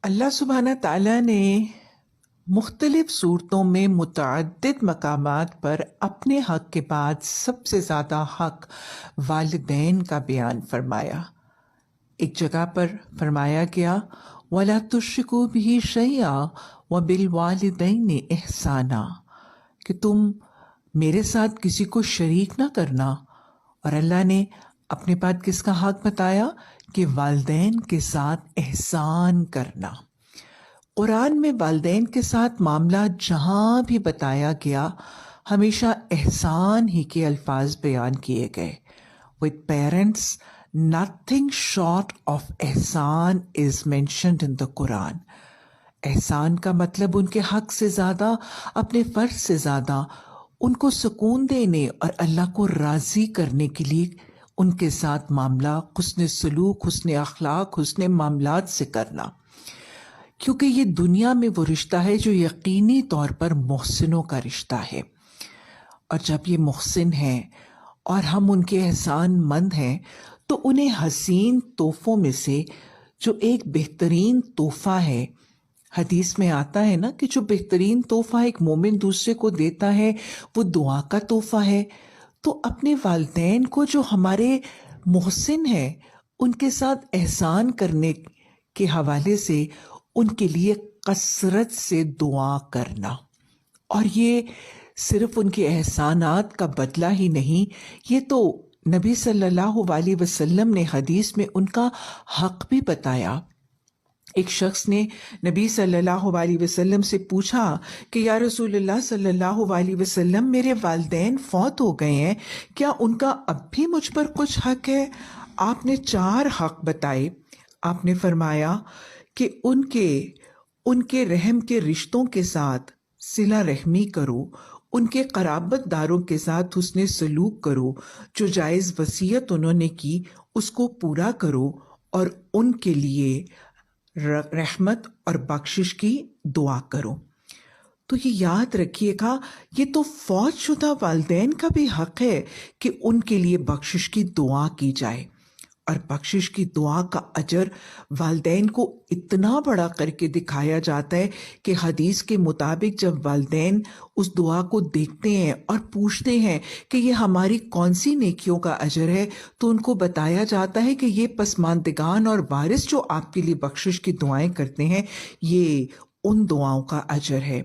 اللہ سبحانہ تعالیٰ نے مختلف صورتوں میں متعدد مقامات پر اپنے حق کے بعد سب سے زیادہ حق والدین کا بیان فرمایا۔ ایک جگہ پر فرمایا گیا وَلَا تُشْرِكُوا بِهِ شَيْئًا وَبِالْوَالِدَيْنِ إِحْسَانًا، کہ تم میرے ساتھ کسی کو شریک نہ کرنا۔ اور اللہ نے اپنے بعد کس کا حق بتایا؟ کہ والدین کے ساتھ احسان کرنا۔ قرآن میں والدین کے ساتھ معاملہ جہاں بھی بتایا گیا ہمیشہ احسان ہی کے الفاظ بیان کیے گئے۔ With parents, nothing short of Ehsan is mentioned in the Quran۔ احسان کا مطلب ان کے حق سے زیادہ، اپنے فرض سے زیادہ ان کو سکون دینے اور اللہ کو راضی کرنے کے لیے ان کے ساتھ معاملہ حسن سلوک، حسن اخلاق، حسن معاملات سے کرنا، کیونکہ یہ دنیا میں وہ رشتہ ہے جو یقینی طور پر محسنوں کا رشتہ ہے۔ اور جب یہ محسن ہیں اور ہم ان کے احسان مند ہیں تو انہیں حسین تحفوں میں سے جو ایک بہترین تحفہ ہے، حدیث میں آتا ہے نا کہ جو بہترین تحفہ ایک مومن دوسرے کو دیتا ہے وہ دعا کا تحفہ ہے، تو اپنے والدین کو جو ہمارے محسن ہیں ان کے ساتھ احسان کرنے کے حوالے سے ان کے لیے کثرت سے دعا کرنا۔ اور یہ صرف ان کے احسانات کا بدلہ ہی نہیں، یہ تو نبی صلی اللہ علیہ وسلم نے حدیث میں ان کا حق بھی بتایا۔ ایک شخص نے نبی صلی اللہ علیہ وسلم سے پوچھا کہ یا رسول اللہ صلی اللہ علیہ وسلم، میرے والدین فوت ہو گئے ہیں، کیا ان کا اب بھی مجھ پر کچھ حق ہے؟ آپ نے 4 حق بتائے۔ آپ نے فرمایا کہ ان کے رحم کے رشتوں کے ساتھ صلہ رحمی کرو، ان کے قرابت داروں کے ساتھ حسن سلوک کرو، جو جائز وصیت انہوں نے کی اس کو پورا کرو، اور ان کے لیے رحمت اور بخشش کی دعا کرو۔ تو یہ یاد رکھیے گا، یہ تو فوت شدہ والدین کا بھی حق ہے کہ ان کے لیے بخشش کی دعا کی جائے، اور بخشش کی دعا کا اجر والدین کو اتنا بڑا کر کے دکھایا جاتا ہے کہ حدیث کے مطابق جب والدین اس دعا کو دیکھتے ہیں اور پوچھتے ہیں کہ یہ ہماری کون سی نیکیوں کا اجر ہے، تو ان کو بتایا جاتا ہے کہ یہ پسماندگان اور وارث جو آپ کے لیے بخشش کی دعائیں کرتے ہیں یہ ان دعاؤں کا اجر ہے۔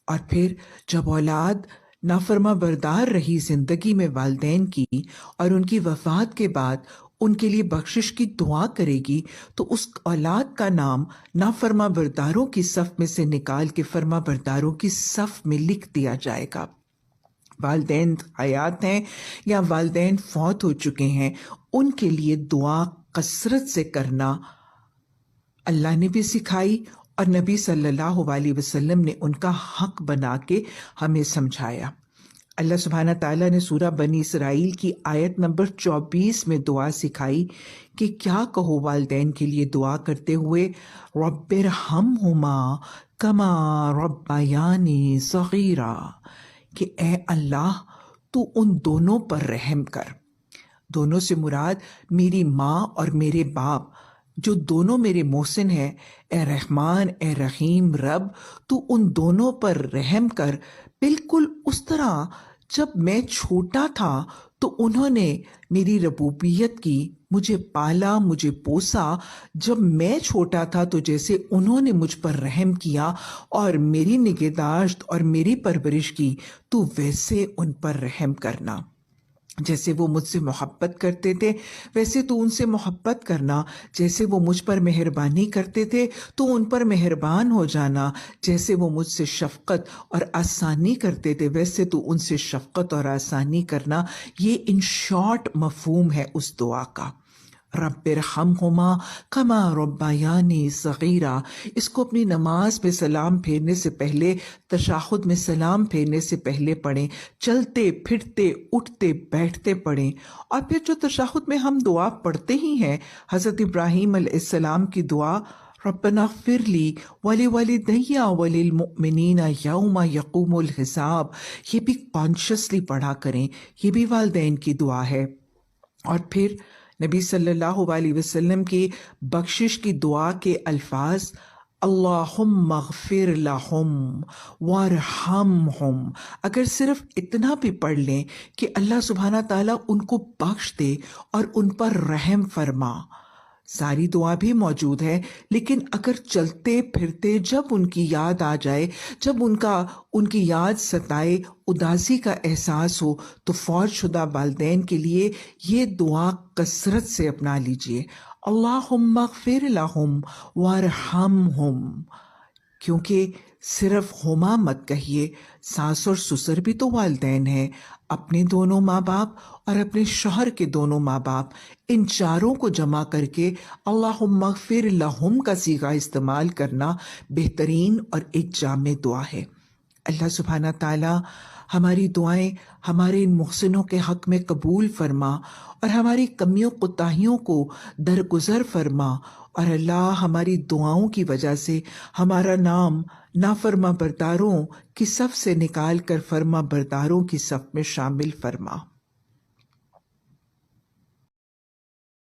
اور پھر جب اولاد نافرما بردار رہی زندگی میں والدین کی، اور ان کی وفات کے بعد ان کے لیے بخشش کی دعا کرے گی، تو اس اولاد کا نام نافرما برداروں کی صف میں سے نکال کے فرما برداروں کی صف میں لکھ دیا جائے گا۔ والدین حیات ہیں یا والدین فوت ہو چکے ہیں، ان کے لیے دعا کثرت سے کرنا اللہ نے بھی سکھائی، اور نبی صلی اللہ علیہ وسلم نے ان کا حق بنا کے ہمیں سمجھایا۔ اللہ سبحانہ تعالیٰ نے سورہ بنی اسرائیل کی آیت نمبر 24 میں دعا سکھائی کہ کیا کہو والدین کے لیے دعا کرتے ہوئے، رب ارحمہما کما ربیانی صغیرا، کہ اے اللہ تو ان دونوں پر رحم کر۔ دونوں سے مراد میری ماں اور میرے باپ، جو دونوں میرے محسن ہیں، اے رحمان اے رحیم رب تو ان دونوں پر رحم کر، بالکل اس طرح جب میں چھوٹا تھا تو انہوں نے میری ربوبیت کی، مجھے پالا، مجھے پوسا۔ جب میں چھوٹا تھا تو جیسے انہوں نے مجھ پر رحم کیا اور میری نگہداشت اور میری پرورش کی، تو ویسے ان پر رحم کرنا۔ جیسے وہ مجھ سے محبت کرتے تھے ویسے تو ان سے محبت کرنا، جیسے وہ مجھ پر مہربانی کرتے تھے تو ان پر مہربان ہو جانا، جیسے وہ مجھ سے شفقت اور آسانی کرتے تھے ویسے تو ان سے شفقت اور آسانی کرنا۔ یہ ان شارٹ مفہوم ہے اس دعا کا، رب ارحمہما کما ربیانی صغیرا۔ اس کو اپنی نماز میں سلام پھیرنے سے پہلے، تشہد میں سلام پھیرنے سے پہلے پڑھیں، چلتے پھرتے اٹھتے بیٹھتے پڑھیں۔ اور پھر جو تشہد میں ہم دعا پڑھتے ہی ہیں، حضرت ابراہیم علیہ السلام کی دعا، ربنا اغفر لی ولوالدی وللمؤمنین یوم یقوم الحساب، یہ بھی کانشیسلی پڑھا کریں، یہ بھی والدین کی دعا ہے۔ اور پھر نبی صلی اللہ علیہ وسلم کی بخشش کی دعا کے الفاظ اللہم اغفر لہم وارحمہم، اگر صرف اتنا بھی پڑھ لیں کہ اللہ سبحانہ تعالیٰ ان کو بخش دے اور ان پر رحم فرما۔ ساری دعا بھی موجود ہے، لیکن اگر چلتے پھرتے جب ان کی یاد آ جائے، جب ان کی یاد ستائے، اداسی کا احساس ہو، تو فوت شدہ والدین کے لیے یہ دعا کثرت سے اپنا لیجئے، اللہم اغفر لہم وارحمہم، کیونکہ صرف ہما مت کہیے، ساس اور سسر بھی تو والدین ہیں، اپنے دونوں ماں باپ اور اپنے شوہر کے دونوں ماں باپ، ان چاروں کو جمع کر کے اللہم اغفر لہم کا صیغہ استعمال کرنا بہترین اور ایک جامع دعا ہے۔ اللہ سبحانہ تعالیٰ ہماری دعائیں ہمارے ان محسنوں کے حق میں قبول فرما اور ہماری کمیوں کوتاہیوں کو درگزر فرما، اور اللہ ہماری دعاؤں کی وجہ سے ہمارا نام نافرما برداروں کی صف سے نکال کر فرما برداروں کی صف میں شامل فرما۔